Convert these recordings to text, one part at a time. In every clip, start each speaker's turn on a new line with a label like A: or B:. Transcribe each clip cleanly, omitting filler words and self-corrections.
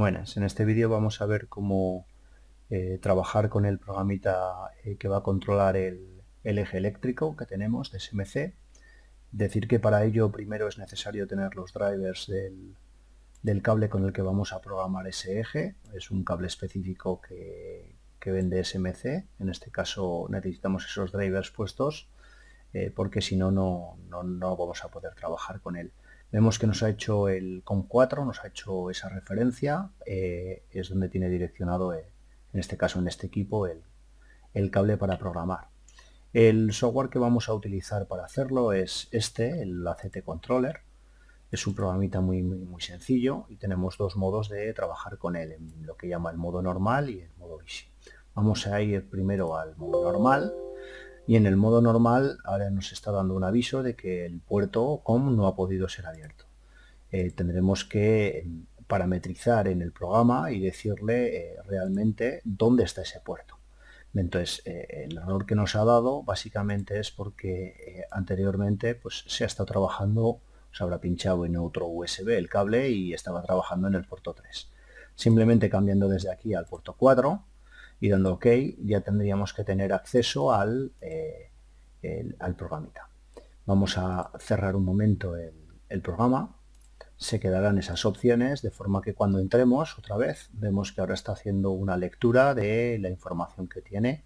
A: Buenas, en este vídeo vamos a ver cómo trabajar con el programita que va a controlar el eje eléctrico que tenemos de SMC. Decir que para ello primero es necesario tener los drivers del cable con el que vamos a programar ese eje. Es un cable específico que vende SMC. En este caso necesitamos esos drivers puestos porque si no, no vamos a poder trabajar con él. Vemos que nos ha hecho el COM4, nos ha hecho esa referencia, es donde tiene direccionado, en este caso en este equipo, el cable para programar. El software que vamos a utilizar para hacerlo es el ACT Controller. Es un programita muy sencillo y tenemos dos modos de trabajar con él, en lo que llama el modo normal y el modo easy. Vamos a ir primero al modo normal. Y en el modo normal ahora nos está dando un aviso de que el puerto COM no ha podido ser abierto. Tendremos que parametrizar en el programa y decirle realmente dónde está ese puerto. Entonces, el error que nos ha dado básicamente es porque anteriormente pues, se ha estado trabajando, se habrá pinchado en otro USB el cable y estaba trabajando en el puerto 3. Simplemente cambiando desde aquí al puerto 4 y dando OK, ya tendríamos que tener acceso al programita. Vamos a cerrar un momento el programa. Se quedarán esas opciones de forma que cuando entremos otra vez vemos que ahora está haciendo una lectura de la información que tiene,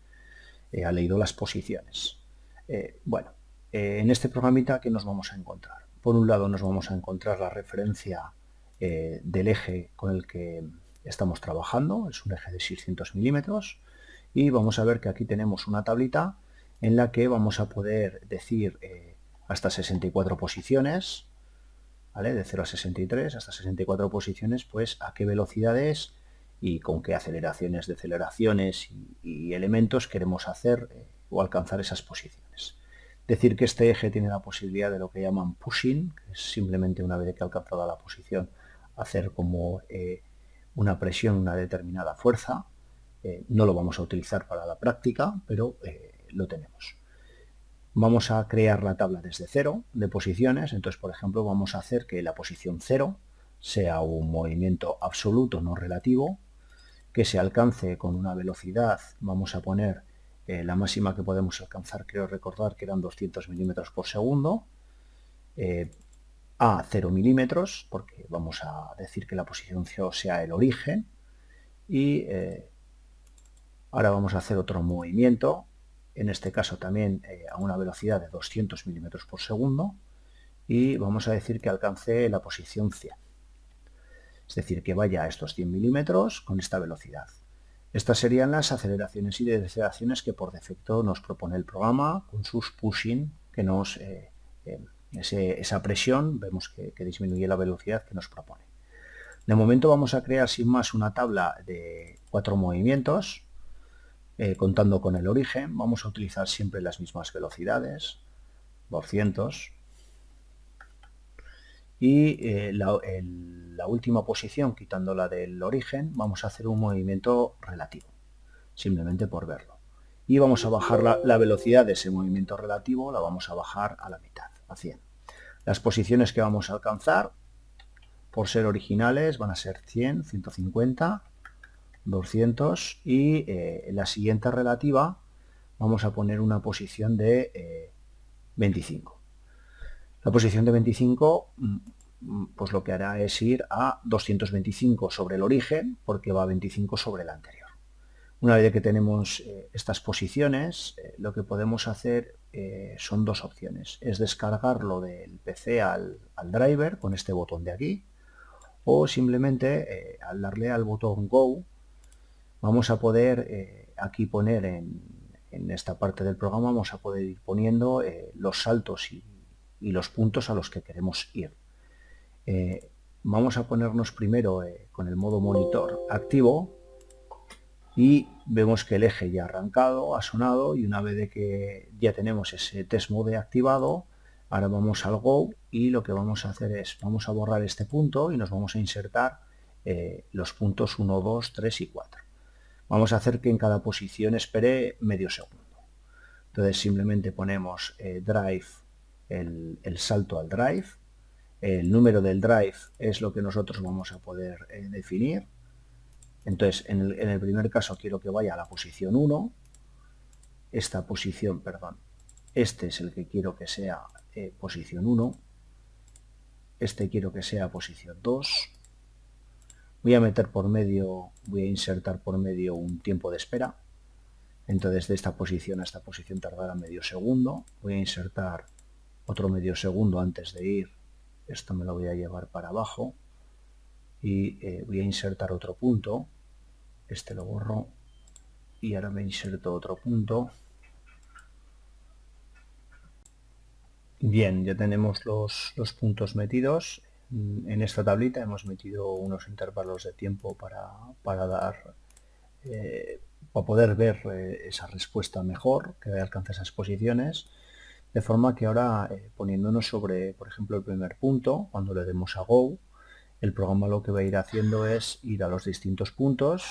A: ha leído las posiciones. En este programita, ¿qué nos vamos a encontrar? Por un lado nos vamos a encontrar la referencia del eje con el que estamos trabajando, es un eje de 600 milímetros, y vamos a ver que aquí tenemos una tablita en la que vamos a poder decir hasta 64 posiciones, ¿vale? De 0 a 63 hasta 64 posiciones, pues a qué velocidades y con qué aceleraciones, deceleraciones y elementos queremos hacer o alcanzar esas posiciones. Decir que este eje tiene la posibilidad de lo que llaman pushing, que es simplemente una vez que ha alcanzado la posición, hacer como una presión, una determinada fuerza. No lo vamos a utilizar para la práctica, pero lo tenemos. Vamos a crear la tabla desde cero de posiciones. Entonces, por ejemplo, vamos a hacer que la posición 0 sea un movimiento absoluto, no relativo, que se alcance con una velocidad, vamos a poner la máxima que podemos alcanzar, creo recordar que eran 200 milímetros por segundo, a 0 milímetros, porque vamos a decir que la posición 0 sea el origen, y ahora vamos a hacer otro movimiento, en este caso también a una velocidad de 200 milímetros por segundo, y vamos a decir que alcance la posición 100. Es decir, que vaya a estos 100 milímetros con esta velocidad. Estas serían las aceleraciones y deceleraciones que por defecto nos propone el programa con sus pushing, que nos esa presión vemos que disminuye la velocidad que nos propone. De momento vamos a crear sin más una tabla de 4 movimientos, contando con el origen. Vamos a utilizar siempre las mismas velocidades, 200, y la última posición, quitándola del origen, vamos a hacer un movimiento relativo, simplemente por verlo. Y vamos a bajar la velocidad de ese movimiento relativo, la vamos a bajar a la mitad, a 100. Las posiciones que vamos a alcanzar, por ser originales, van a ser 100, 150, 200 y en la siguiente relativa vamos a poner una posición de 25. La posición de 25, pues lo que hará es ir a 225 sobre el origen, porque va a 25 sobre el anterior. Una vez que tenemos estas posiciones, lo que podemos hacer son dos opciones. Es descargarlo del PC al driver con este botón de aquí, o simplemente al darle al botón Go, vamos a poder aquí poner en esta parte del programa, vamos a poder ir poniendo los saltos y los puntos a los que queremos ir. Vamos a ponernos primero con el modo monitor activo y vemos que el eje ya ha arrancado, ha sonado, y una vez de que ya tenemos ese test mode activado, ahora vamos al Go y lo que vamos a hacer es, vamos a borrar este punto y nos vamos a insertar los puntos 1, 2, 3 y 4. Vamos a hacer que en cada posición espere medio segundo. Entonces simplemente ponemos drive, el salto al drive. El número del drive es lo que nosotros vamos a poder definir. Entonces, en el primer caso quiero que vaya a la posición 1, esta posición, perdón, este es el que quiero que sea posición 1, este quiero que sea posición 2, voy a meter por medio, voy a insertar por medio un tiempo de espera, entonces de esta posición a esta posición tardará medio segundo, voy a insertar otro medio segundo antes de ir, esto me lo voy a llevar para abajo y voy a insertar otro punto, este lo borro y ahora me inserto otro punto. Bien, ya tenemos los puntos metidos. En esta tablita hemos metido unos intervalos de tiempo para poder ver esa respuesta mejor, que alcance esas posiciones, de forma que ahora poniéndonos sobre, por ejemplo, el primer punto, cuando le demos a Go, el programa lo que va a ir haciendo es ir a los distintos puntos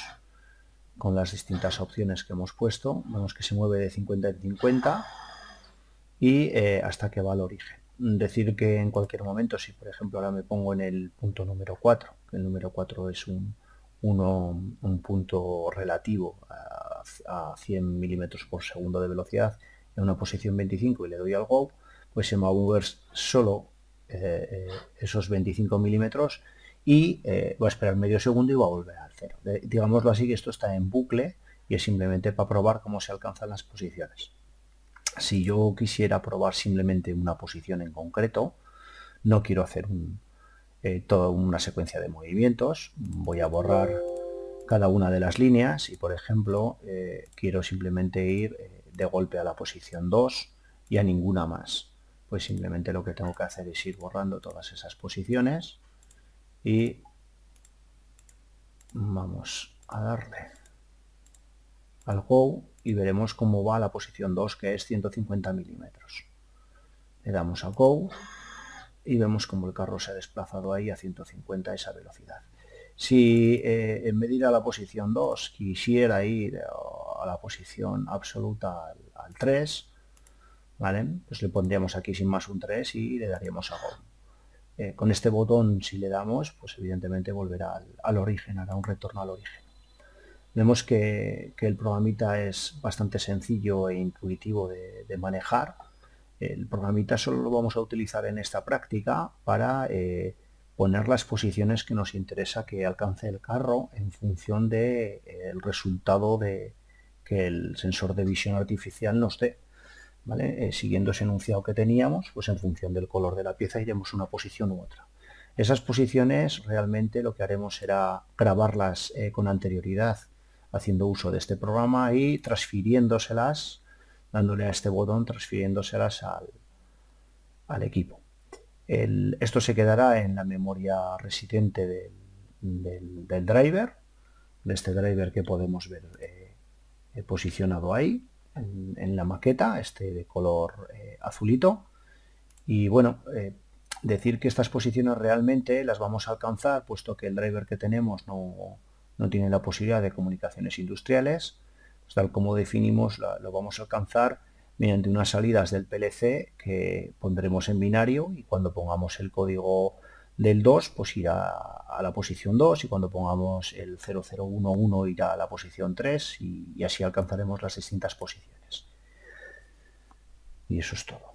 A: con las distintas opciones que hemos puesto. Vemos que se mueve de 50 en 50 y hasta que va al origen. Decir que en cualquier momento, si por ejemplo ahora me pongo en el punto número 4, que el número 4 es un punto relativo a 100 milímetros por segundo de velocidad en una posición 25 y le doy al Go, pues se me va a mover solo esos 25 milímetros y va a esperar medio segundo y va a volver al cero. Digámoslo así, que esto está en bucle y es simplemente para probar cómo se alcanzan las posiciones. Si yo quisiera probar simplemente una posición en concreto, no quiero hacer toda una secuencia de movimientos, voy a borrar cada una de las líneas y, por ejemplo, quiero simplemente ir de golpe a la posición 2 y a ninguna más. Pues simplemente lo que tengo que hacer es ir borrando todas esas posiciones y vamos a darle al Go y veremos cómo va la posición 2, que es 150 milímetros. Le damos a Go y vemos cómo el carro se ha desplazado ahí a 150 a esa velocidad. Si en vez de ir a la posición 2 quisiera ir a la posición absoluta al 3, ¿vale? Pues le pondríamos aquí sin más un 3 y le daríamos a Go. Con este botón, si le damos, pues evidentemente volverá al origen, hará un retorno al origen. Vemos que el programita es bastante sencillo e intuitivo de manejar. El programita solo lo vamos a utilizar en esta práctica para poner las posiciones que nos interesa que alcance el carro en función del resultado que el sensor de visión artificial nos dé. ¿Vale? Siguiendo ese enunciado que teníamos, pues en función del color de la pieza iremos una posición u otra. Esas posiciones realmente lo que haremos será grabarlas con anterioridad haciendo uso de este programa y transfiriéndoselas, dándole a este botón, transfiriéndoselas al equipo. Esto se quedará en la memoria residente del driver, de este driver que podemos ver posicionado ahí en la maqueta, este de color azulito. Y bueno, decir que estas posiciones realmente las vamos a alcanzar puesto que el driver que tenemos no tiene la posibilidad de comunicaciones industriales, pues tal como definimos lo vamos a alcanzar mediante unas salidas del PLC que pondremos en binario y cuando pongamos el código del 2 pues irá a la posición 2 y cuando pongamos el 0011 irá a la posición 3 y así alcanzaremos las distintas posiciones. Y eso es todo.